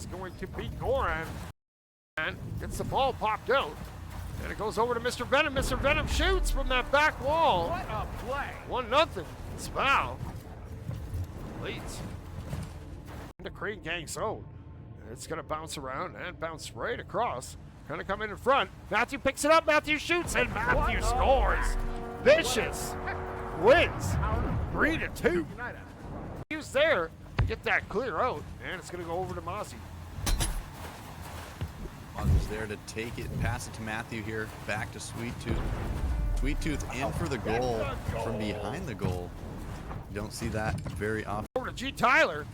is going to be Goran. And gets the ball popped out. And it goes over to Mr. Venom. Mr. Venom shoots from that back wall. What a play. 1-0. Spow leads into Crane Gang zone. It's going to bounce around and bounce right across. Going to come in front. Matthew picks it up. Matthew shoots, and Matthew scores. Vicious wins 3-2. He's there to get that clear out, and it's going to go over to Mozzie. Mozzie's there to take it and pass it to Matthew here. Back to Sweet Tooth. Sweet Tooth in for the goal from behind the goal. You don't see that very often. Over to G. Tyler.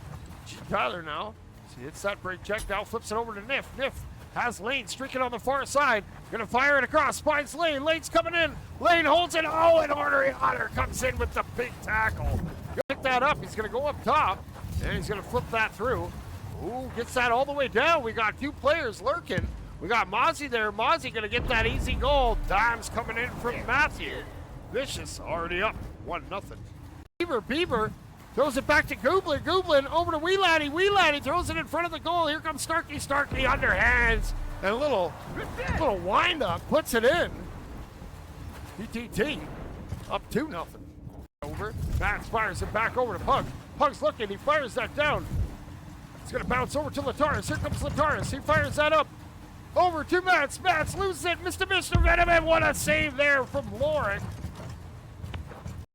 G. Tyler now. He hits that break check, now flips it over to Niff. Niff has Lane streaking on the far side. Gonna fire it across, finds Lane. Lane's coming in. Lane holds it. Oh, and Artery Otter comes in with the big tackle. Gonna pick that up. He's gonna go up top, and he's gonna flip that through. Ooh, gets that all the way down. We got two players lurking. We got Mozzie there. Mozzie gonna get that easy goal. Dimes coming in from Matthew. Vicious already up 1-0. Beaver throws it back to Gooblin. Gooblin over to Wee Laddie. Wee Laddie throws it in front of the goal. Here comes Starkey. Starkey underhands. And a little wind up. Puts it in. PTT up 2-0. Over. Matt fires it back over to Pug. Pug's looking. He fires that down. It's going to bounce over to Lataris. Here comes Lataris. He fires that up. Over to Mats. Mats loses it. Mr. Venom. And what a save there from Lauren.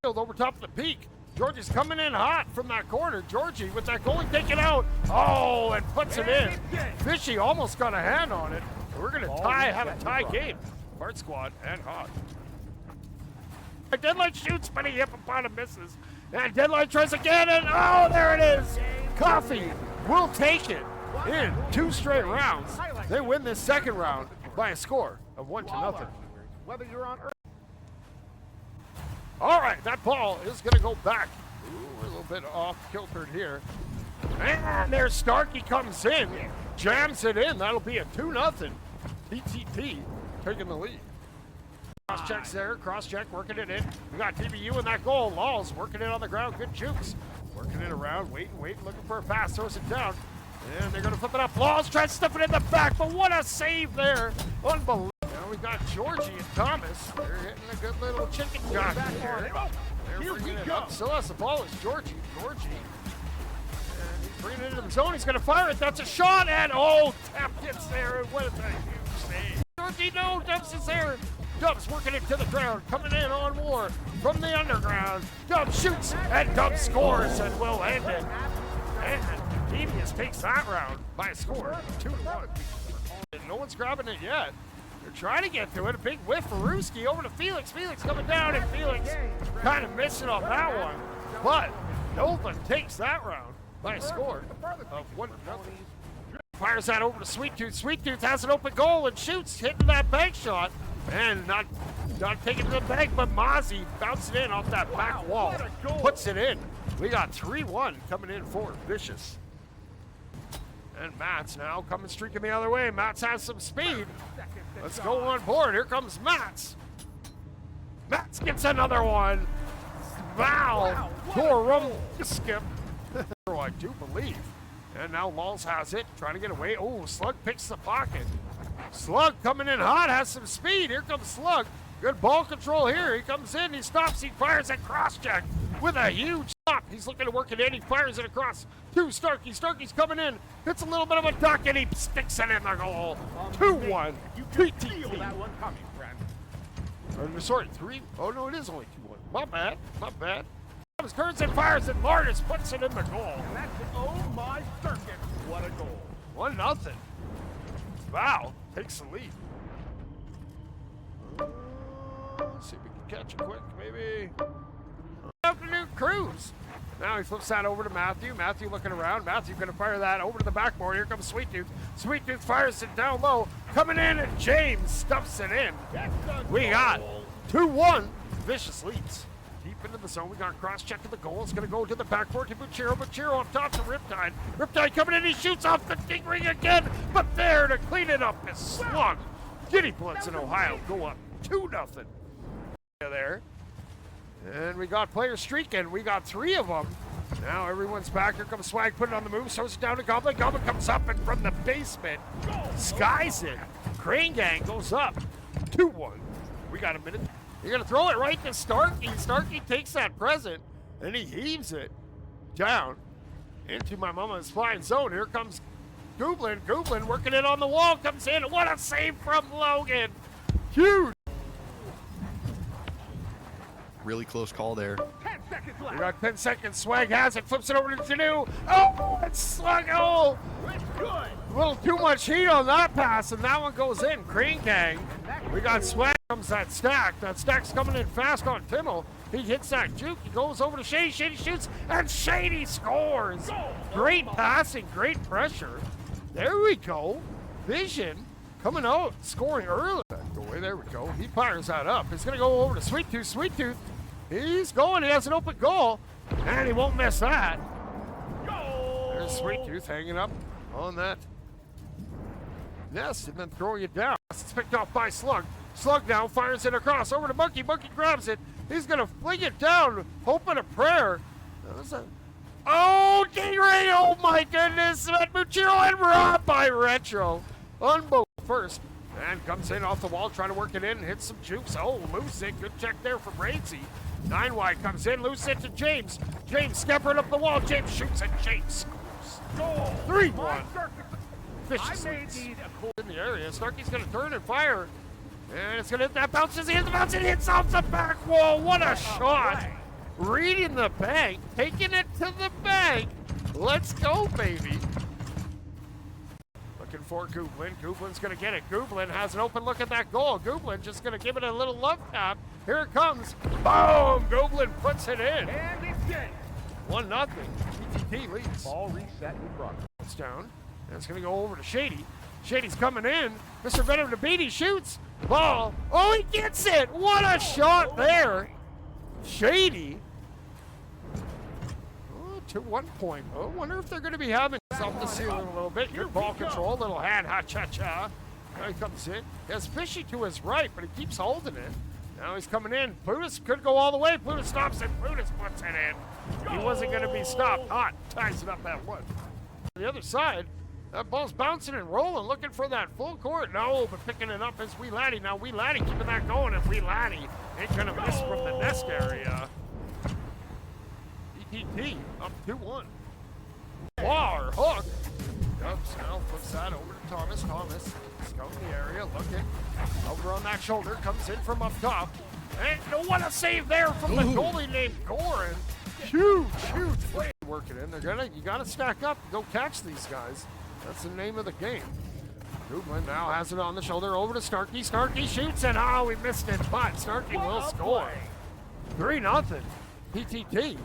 Over top of the peak. Georgie's coming in hot from that corner. Georgie with that goalie taken out. Oh, and puts it in. Fishy almost got a hand on it. We're going to have a tie game. Bart Squad and Hot. Deadline shoots, but he hip upon and misses. And Deadline tries again, and oh, there it is. Coffee will take it in 2 straight rounds. They win this second round by a score of 1-0. Whether you're on Earth. All right, that ball is going to go back. Ooh, a little bit off kiltered here. And there Starkey comes in, jams it in. That'll be a 2-0. PTT taking the lead. Cross checks there, cross check, working it in. We got TBU in that goal. Laws working it on the ground, good jukes. Working it around, waiting, looking for a pass, throws it down. And they're going to flip it up. Laws tries to stuff it in the back, but what a save there. Unbelievable. Now we got Georgie and Thomas. They're hitting a good little chicken jockey here. They're bringing it up. Still has the ball. It's Georgie. And he's bringing it into the zone. He's going to fire it. That's a shot. And oh, tap gets there. And what a huge save. Georgie, no. Dubs is there. Dubs working it to the ground. Coming in on war from the underground. Dubs shoots. And Dubs scores and will end it. And Devious takes that round by a score of 2-1. And no one's grabbing it yet. They're trying to get to it. A big whiff for Ruski over to Felix. Felix coming down, and Felix kind of missing on that one. But Nova takes that round by a score of 1-0. Fires that over to Sweet Tooth. Sweet Tooth has an open goal and shoots, hitting that bank shot. And not taking it to the bank, but Mozzie bounced it in off that back wall. Puts it in. We got 3-1 coming in for Vicious. And Mats now coming streaking the other way. Mats has some speed. Let's go on board. Here comes Mats. Mats gets another one. Wow. Poor skip. I do believe. And now Laws has it. Trying to get away. Oh, Slug picks the pocket. Slug coming in hot. Has some speed. Here comes Slug. Good ball control here. He comes in. He stops. He fires a cross check with a huge stop. He's looking to work it in. He fires it across to Starkey. Starkey's coming in. Hits a little bit of a duck, and he sticks it in the goal. 2-1. PTT. That one coming, friend. Sorry, 3. Oh, no, it is only 2-1. My bad. Thomas turns and fires, and Martis puts it in the goal. And that's it. Oh, my circuit. What a goal. 1-0. Wow. Takes the lead. Let's see if we can catch it quick, maybe. Afternoon Cruz. Now he flips that over to Matthew. Matthew looking around. Matthew going to fire that over to the backboard. Here comes Sweet Tooth. Sweet Tooth fires it down low. Coming in, and James stuffs it in. We got 2-1. Vicious leads. Deep into the zone. We got cross check to the goal. It's going to go to the backboard to Buchero. Buchero up top to Riptide. Riptide coming in. He shoots off the ding ring again. But there to clean it up is Slug. Giddy Blitz in Ohio go up 2-0. There. And we got players streaking. We got 3 of them. Now everyone's back. Here comes Swag, put it on the move, throws it down to Goblin. Goblin comes up and from the basement, skies it. Crane Gang goes up, 2-1. We got a minute. You're gonna throw it right to Starkey. Starkey takes that present and he heaves it down into my mama's flying zone. Here comes Goblin. Goblin working it on the wall, comes in. What a save from Logan. Huge. Really close call there. 10 seconds We left. got 10 seconds. Swag has it, flips it over to Janu. Oh, it's slug. Oh, It's good. a little too much heat on that pass, and that one goes in. Crane Gang. We got Swag. Comes that stack. That stack's coming in fast on Timmel. He hits that juke. He goes over to Shady. Shady shoots, and Shady scores. Great passing, great pressure. There we go. Vision coming out, scoring early. Away, there we go. He fires that up. He's going to go over to Sweet Tooth. Sweet Tooth. He's going. He has an open goal, and he won't miss that. There's Sweet Tooth hanging up on that nest and then throwing it down. It's picked off by Slug. Slug now fires it across over to Monkey. Monkey grabs it. He's going to fling it down, hoping a prayer. Oh, D-Ray, oh my goodness. Muchiro and robbed by Retro. Unbo first. And comes in off the wall, trying to work it in, hits some jukes. Oh, loose it. Good check there from Rainsy. 9 wide comes in, loose it to James. James scampering up the wall. James shoots and James scores. 3-1. Fishy in the area. Starkey's going to turn and fire. And it's going to hit that bounce. As he hits the bounce, it hits off the back wall. What a shot. Reading the bank, taking it to the bank. Let's go, baby. Looking for Gooblin. Gooblin's going to get it. Gooblin has an open look at that goal. Gooblin just going to give it a little love tap. Here it comes. Boom! Gooblin puts it in. And it's good. 1-0. TTT leads. Ball reset in front. It's down. And it's going to go over to Shady. Shady's coming in. Mr. Venom to beat. He shoots. Ball. Oh, he gets it. What a shot there. Shady. Oh, to 1 point. Oh, wonder if they're going to be having something to ceiling a little bit. Good ball control. Little hand. Ha-cha-cha. Now he comes in. He has Fishy to his right, but he keeps holding it. Now he's coming in. Plutus could go all the way. Plutus stops it. Plutus puts it in. He wasn't going to be stopped. Hot. Ties it up at one. On the other side, that ball's bouncing and rolling, looking for that full court. No, but picking it up is Wee Laddie. Now Wee Laddie keeping that going, and Wee Laddie ain't gonna miss from the nest area. ETT up 2-1. War hook. Dubs now flips that over to Thomas. Thomas scouting the area, looking over on that shoulder, comes in from up top. And what a save there from the goalie named Goran. Huge play. Working in. You gotta stack up to go catch these guys. That's the name of the game. Goodwin now has it on the shoulder over to Starkey. Starkey shoots and oh, he missed it, but Starkey will score. 3-0. PTT.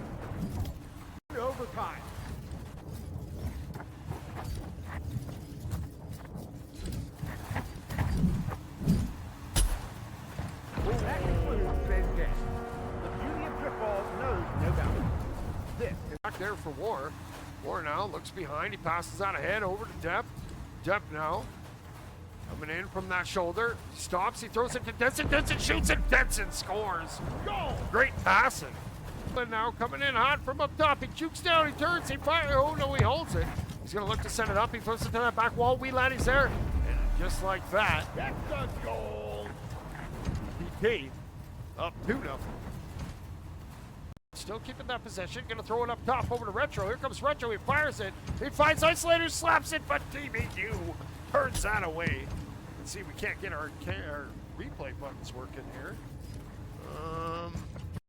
Overtime. That concludes today's game. The beauty of football knows no boundaries. This is Back there for War. War now looks behind. He passes out ahead over to Depp. Depp now coming in from that shoulder. Stops. He throws it to Denson. Denson shoots and Denson scores. goal. Great passing. But now coming in hot from up top. He jukes down. He turns. He fires. Oh no, he holds it. He's going to look to set it up. He throws it to that back wall. Wee Laddie's there. And just like that, That's a goal. PT up 2-0. Still keeping that possession. Gonna throw it up top over to Retro. Here comes Retro. He fires it. He finds Isolator, slaps it, but TBU turns that away. Let's see, we can't get our replay buttons working here.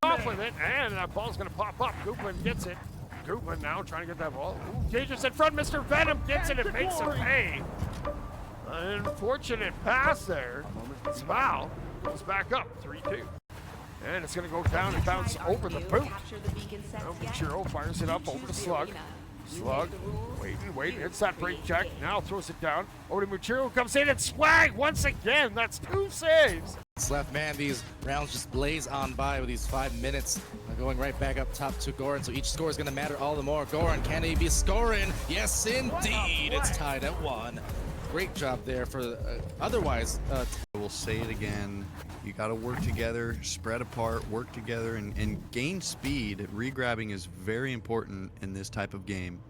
Off with it, and that ball's gonna pop up. Gooblin gets it. Gooblin now trying to get that ball. Ooh, dangerous in front. Mr. Venom gets it and makes him pay. An unfortunate pass there. Foul goes back up 3-2. And it's going to go down and bounce over the boot. Now Muchiro fires it up over to Slug. Slug, waiting, hits that break check. Now throws it down. Over to Muchiro, comes in and Swag once again. That's 2 saves. Left, man, these rounds just blaze on by with these 5 minutes. Going right back up top to Goran, so each score is going to matter all the more. Goran, can he be scoring? Yes, indeed. It's tied at 1. great job there for otherwise. We'll say it again. You got to work together, spread apart, work together, and gain speed. Regrabbing is very important in this type of game.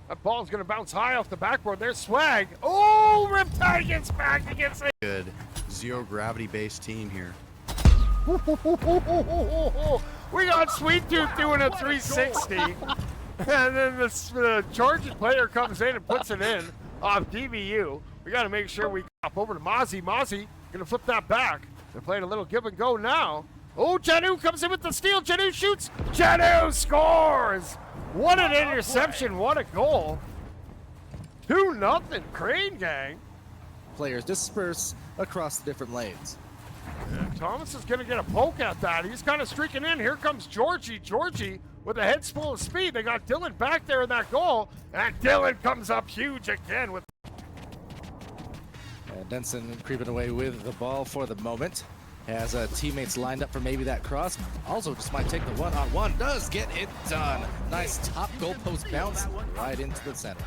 That ball's going to bounce high off the backboard. There's Swag. Oh, Riptide gets back against it. Good zero gravity based team here. We got Sweet Tooth doing a 360. And then the charging player comes in and puts it in off DVU. We got to make sure we hop over to Mozzie. Mozzie going to flip that back. They're playing a little give and go now. Oh, Janu comes in with the steal. Janu shoots. Janu scores. What an interception. What a goal. 2-0 Crane Gang. Players disperse across the different lanes. And Thomas is going to get a poke at that. He's kind of streaking in. Here comes Georgie. Georgie with a head full of speed. They got Dylan back there in that goal. And Dylan comes up huge again with. And Denson creeping away with the ball for the moment. Has teammates lined up for maybe that cross. Also just might take the one-on-one. Does get it done. Nice top goalpost bounce right into the center.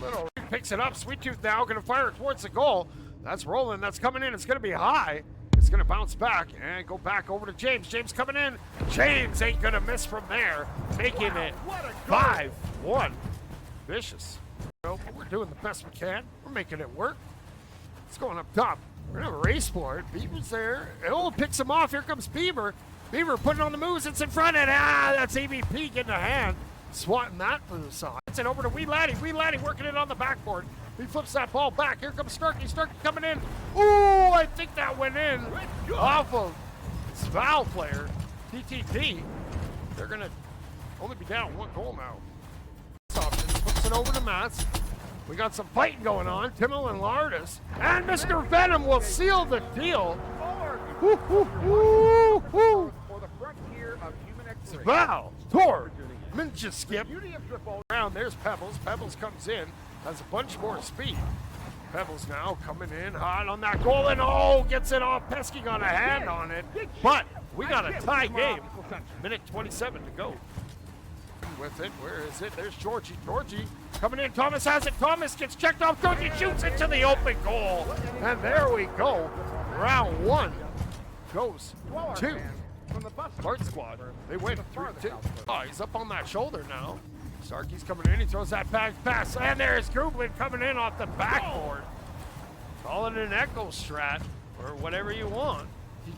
Little picks it up. Sweet Tooth now going to fire it towards the goal. That's rolling. That's coming in. It's going to be high. It's going to bounce back and go back over to James. James coming in. James ain't going to miss from there. Making it 5-1. Vicious. We're doing the best we can. We're making it work. It's going up top. We're going to have a race for it. Beaver's there. Oh, picks him off. Here comes Beaver. Beaver putting on the moves. It's in front. And that's AVP getting a hand. Swatting that for the side. It's it over to Wee Laddie. Wee Laddie working it on the backboard. He flips that ball back. Here comes Starkey. Starkey coming in. Ooh, I think that went in off of Sval player. TTT. They're going to only be down 1 goal now. Flips it over to Mats. We got some fighting going on. Timmel and Lardis. And Mr. Venom will seal the deal. Sval, Tor, Ninja Skip. Around, there's Pebbles. Pebbles comes in. Has a bunch more speed. Pebbles now coming in hot on that goal and gets it off. Pesky got a hand on it, but we got a tie game. Minute 27 to go. With it, where is it? There's Georgie. Georgie coming in. Thomas has it. Thomas gets checked off. Georgie shoots into the open goal, and there we go. Round 1 goes to Bart Squad. They win 3-2. Oh, he's up on that shoulder now. Starkey's coming in, he throws that back pass, and there's Gublin coming in off the backboard. Call it an echo strat, or whatever you want.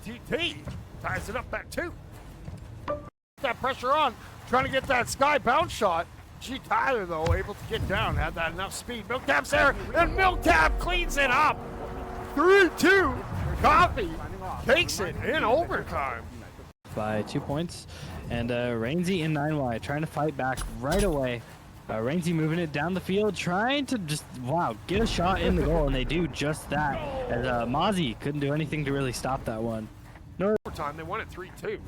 TTT ties it up at 2. That pressure on, trying to get that sky bounce shot. G. Tyler, though, able to get down, had that enough speed. Milktab's there, and Milktab cleans it up. 3-2, Coffee takes it in overtime. By 2 points, and Rainsy in 9Y trying to fight back right away. Rainsy moving it down the field, trying to just, get a shot in the goal, and they do just that. As Mozzie couldn't do anything to really stop that one. No overtime, they won it 3-2.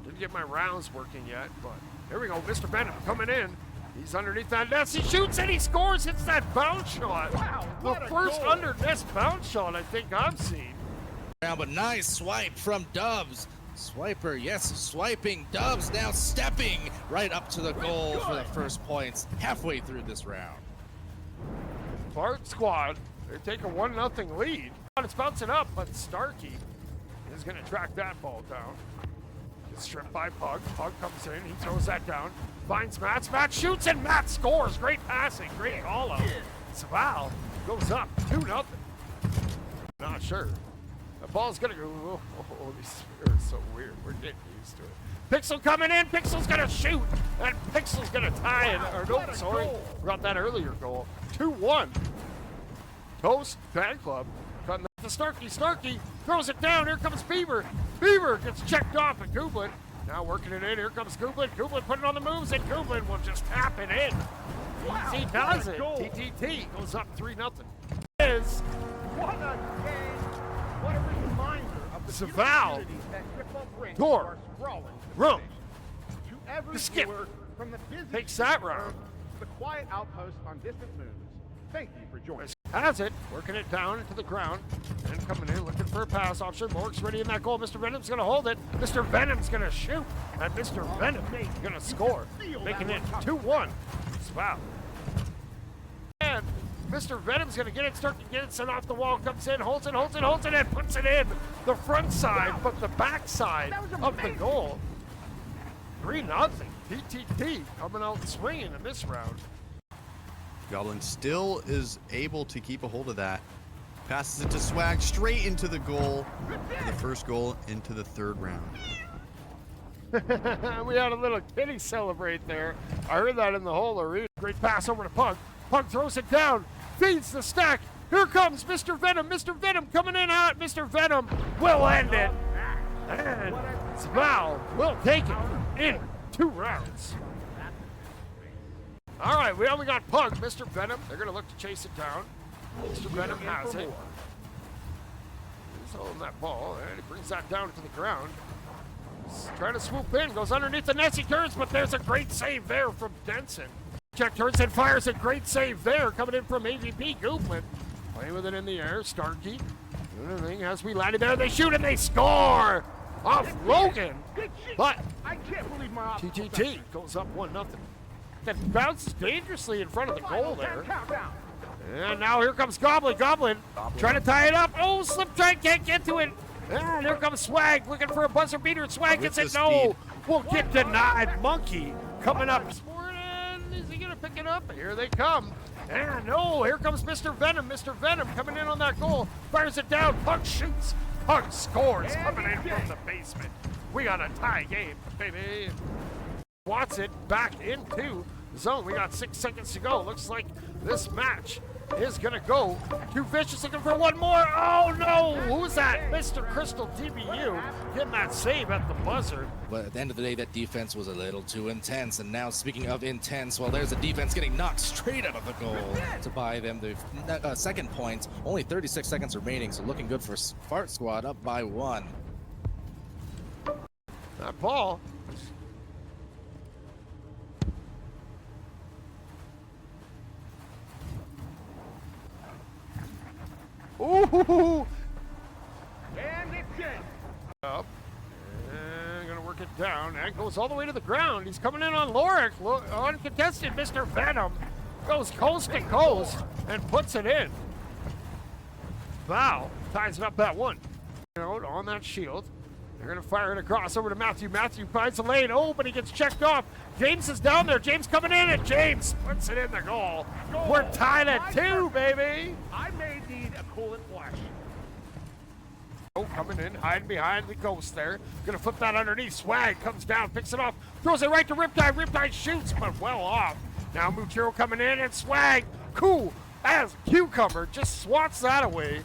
Didn't get my rounds working yet, but here we go. Mr. Bennett coming in. He's underneath that net. He shoots and he scores, hits that bounce shot. Wow, the first under net bounce shot I think I've seen. But nice swipe from Dubs. Swiper, yes, swiping. Dubs now stepping right up to the goal for the first points halfway through this round. Bart Squad, they take a 1-0 lead. It's bouncing up, but Starkey is going to track that ball down. Gets stripped by Pug. Pug comes in, he throws that down. Finds Mats. Mats shoots and Mats scores. Great passing, great all-out. Sval goes up 2-0. Not sure. The ball's gonna go. Oh, these are so weird. We're getting used to it. Pixel coming in. Pixel's gonna shoot, and Pixel's gonna tie it. Or no, sorry, got that earlier goal. 2-1. Toast Fan Club. Cutting to Starkey. Starkey throws it down. Here comes Beaver. Beaver gets checked off at Gublin. Now working it in. Here comes Gublin. Gublin putting on the moves, and Gublin will just tap it in. He does it. TTT goes up 3-0. Is what a game. What a reminder of the Sval, that Grippo brings Tor, to our sprawling Room, to every Skip, viewer from the busy takes that round. to the quiet outpost on distant moons. Thank you for joining. Has it, working it down into the ground, and coming in, looking for a pass option. Morg's ready in that goal. Mr. Venom's going to hold it. Mr. Venom's going to shoot, and Mr. Venom going to score, making it 2-1. Wow. And Mr. Venom's gonna get it, start to get it, sent off the wall, comes in, holds it, and puts it in the front side, but the back side of the goal. 3-0. TTT coming out swinging in this round. Goblin still is able to keep a hold of that. Passes it to Swag straight into the goal. The first goal into the third round. We had a little kitty celebrate there. I heard that in the whole arena. Great pass over to Pug. Pug throws it down, feeds the stack. Here comes Mr. Venom. Mr. Venom coming in hot. Mr. Venom will end it. And Smal will take it in 2 rounds. All right, we only got Pug. Mr. Venom, they're going to look to chase it down. Mr. Venom has it. He's holding that ball, and he brings that down to the ground. He's trying to swoop in, goes underneath the net, he turns, but there's a great save there from Denson. Check turns and fires a great save there, coming in from AVP Goopman. Playing with it in the air, Starkey. As we landed there, they shoot and they score off Logan. But I can't believe my TTT goes up 1-0. That bounces dangerously in front of the goal there. And now here comes Goblin. Goblin trying to tie it up. Oh, slip try, can't get to it. And here comes Swag looking for a buzzer beater. Swag gets it. No, will get denied. Monkey coming up. Is he going to pick it up? Here they come. And no, here comes Mr. Venom. Mr. Venom coming in on that goal. Fires it down. Pug shoots. Pug scores coming in from the basement. We got a tie game, baby. Wants it back into the zone. We got 6 seconds to go. Looks like this match is gonna go to Vicious, looking for one more. Oh no, who's that? Mr. Crystal DBU getting that save at the buzzer. But at the end of the day, that defense was a little too intense. And now, speaking of intense, well, there's a defense getting knocked straight out of the goal to buy them the second point. Only 36 seconds remaining, so looking good for Fart Squad, up by 1. That ball. Ooh! And it's in. Up. And gonna work it down. And goes all the way to the ground. He's coming in on Lorik. Uncontested, Mr. Venom goes coast to coast and puts it in. Val ties it up that one. Out on that shield. They're gonna fire it across over to Matthew. Matthew finds the lane. Oh, but he gets checked off. James is down there. James coming in, and James puts it in the goal. We're tied at 2, baby. I may need a coolant flash. Oh, coming in, hiding behind the ghost there. Gonna flip that underneath. Swag comes down, picks it off, throws it right to Riptide. Riptide shoots, but well off. Now Muchiro coming in, and Swag, cool as cucumber, just swats that away.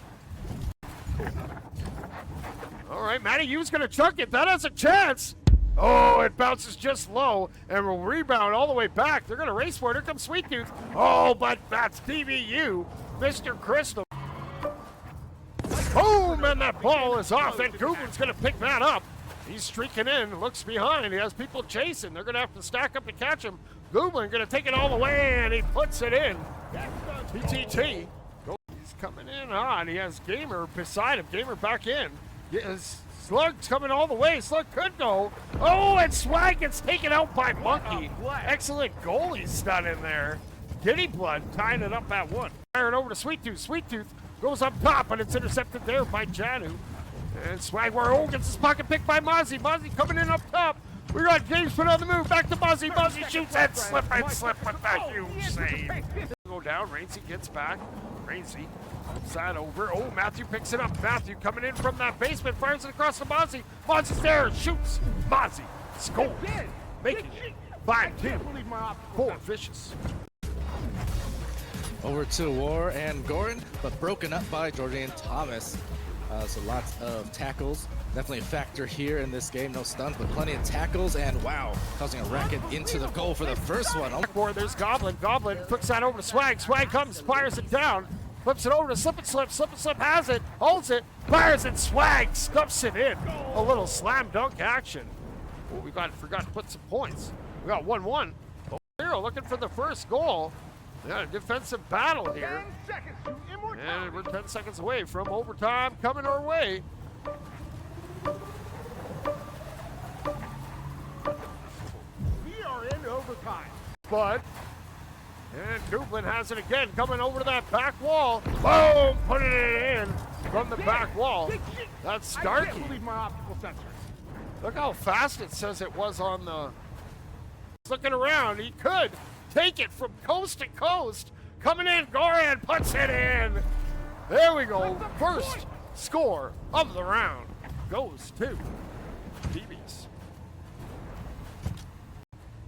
All right, Matty U's gonna chuck it. That has a chance. Oh, it bounces just low and will rebound all the way back. They're gonna race for it. Here comes Sweet Tooth. Oh, but that's DBU, Mr. Crystal. Boom, and that ball is off, and Gooblin's gonna pick that up. He's streaking in, looks behind. He has people chasing. They're gonna have to stack up to catch him. Gooblin gonna take it all the way, and he puts it in. TTT. He's coming in hot. He has Gamer beside him. Gamer back in. Yes, Slug's coming all the way. Slug could go. Oh, and Swag gets taken out by Monkey. Excellent goalie stun in there. Giddy Blood tying it up at 1. Firing over to Sweet Tooth. Sweet Tooth goes up top, but it's intercepted there by Janu. And Swag gets his pocket picked by Mozzie. Mozzie coming in up top. We got James put on the move. Back to Mozzie. Mozzie shoots and slip with that huge save. Go down. Rainsy gets back. Rainsy moves that over. Oh, Matthew picks it up. Matthew coming in from that basement. Fires it across to Mozzie. Mozzie's there. Shoots. Mozzie scores. Making it 5-2 for Vicious. Over to War and Goran, but broken up by Jordan Thomas. So lots of tackles. Definitely a factor here in this game. No stuns, but plenty of tackles, and wow, causing a racket into the goal for the first one. There's Goblin. Goblin puts that over to Swag. Swag comes, fires it down, flips it over to Slip and Slip. Slip and Slip has it, holds it, fires it. Swag stuffs it in. A little slam dunk action. Oh, we forgot to put some points. We got 1-1. 0 looking for the first goal. Yeah, defensive battle here. 10 seconds to immortality. And we're 10 seconds away from overtime coming our way. We are in overtime. But And Dublin has it again, coming over to that back wall. Boom! Putting it in from the back wall. That's I can't Starkey. believe my optical sensors. Look how fast it says it was on the... Looking around, he could take it from coast to coast. Coming in, Goran puts it in. There we go. First score of the round goes to BBs.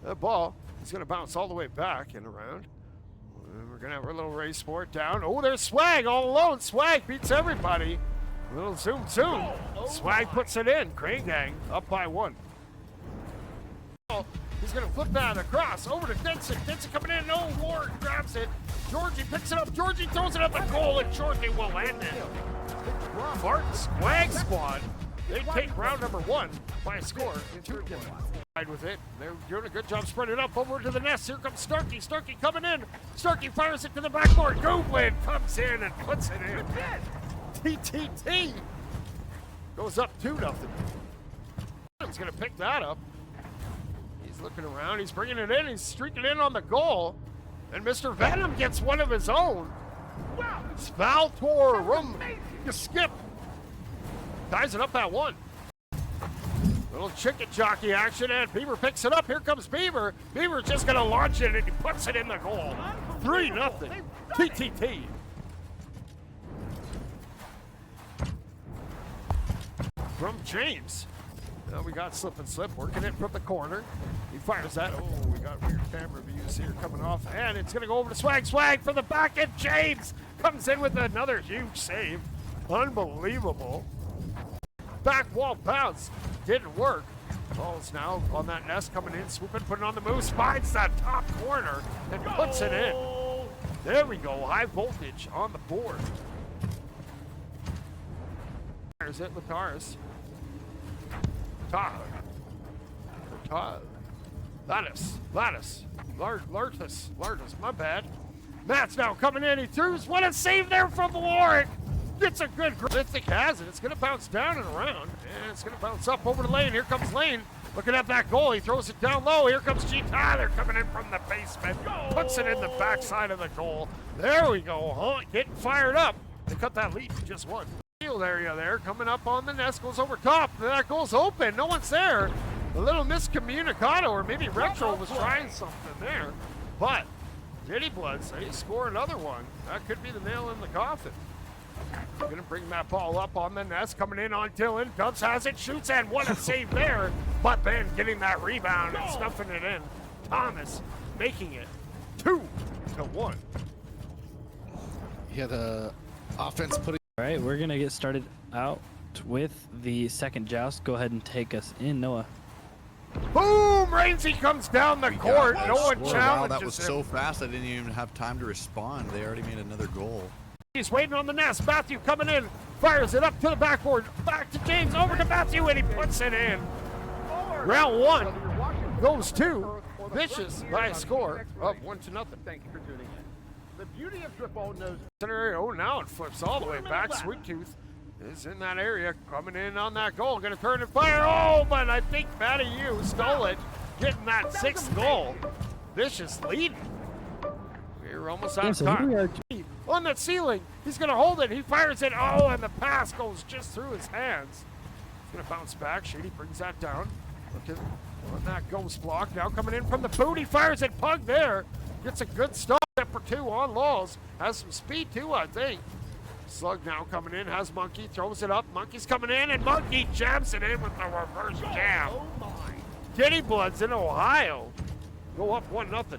That ball is going to bounce all the way back and around. And we're going to have our little race sport down. Oh, there's Swag all alone. Swag beats everybody. A little zoom. Swag puts it in. Crane Gang up by 1. He's going to flip that across over to Denson. Denson coming in. No, Ward grabs it. Georgie picks it up. Georgie throws it at the goal, and Georgie will land it. Barton Swag Squad. They take round number 1 by a score. With it. They're doing a good job spreading it up over to the nest. Here comes Starkey. Starkey coming in. Starkey fires it to the backboard. Goblin comes in and puts it in. TTT goes up 2-0. He's going to pick that up. He's looking around. He's bringing it in. He's streaking in on the goal. And Mr. Venom gets one of his own. Svaltor Rum. Skip. Ties it up at 1. Little chicken jockey action, and Beaver picks it up. Here comes Beaver. Beaver's just going to launch it, and he puts it in the goal. 3-0. TTT. From James. Now we got slip and slip, working it from the corner. He fires that. Oh, we got weird camera views here coming off, and it's going to go over to Swag. Swag from the back, and James comes in with another huge save. Unbelievable. Back wall bounce. Didn't work. Ball's now on that nest, coming in, swooping, putting on the move, finds that top corner, and puts it in. There we go. High voltage on the board. There's it, Lataris. Todd. Lattice. Lartus, my bad. Matt's now coming in. He throws. What a save there from Warwick. Gets a good grip. Lithic has it. It's going to bounce down and around. And it's going to bounce up over to Lane. Here comes Lane. Looking at that goal. He throws it down low. Here comes G. Tyler coming in from the basement. Puts it in the backside of the goal. There we go. Huh? Getting fired up. They cut that lead to just 1. Field area there. Coming up on the nest. Goes over top. That goal's open. No one's there. A little miscommunicado, or maybe Retro was trying something there. But Diddy Bloods, they score another one. That could be the nail in the coffin. Gonna bring that ball up on the nest, coming in on Dylan. Dubs has it, shoots, and what a save there. But then getting that rebound and stuffing it in. Thomas making it 2-1. Yeah, the offense putting. All right, we're gonna get started out with the second joust. Go ahead and take us in, Noah. Boom! Rainsy comes down the court. No one challenges wow, that was him. so fast I didn't even have time to respond. They already made another goal. He's waiting on the nest. Matthew coming in, fires it up to the backboard. Back to James, over to Matthew, and he puts it in. Round 1 goes to Vicious by a score of 1-0. Thank you for tuning in. The beauty of football knows. Oh, now it flips all the way back. Sweet Tooth is in that area, coming in on that goal. Going to turn and fire. Oh, but I think Matty Yu stole it, getting that 6th goal. Vicious leading. We're almost out of time. On that ceiling, he's going to hold it. He fires it. Oh, and the pass goes just through his hands. He's going to bounce back. Shady brings that down. Looking on that ghost block. Now coming in from the boot. He fires it. Pug there. Gets a good stop. Step or 2 on Laws. Has some speed too, I think. Slug now coming in. Has Monkey. Throws it up. Monkey's coming in, and Monkey jams it in with the reverse jam. Kitty Bloods in Ohio go up 1-0.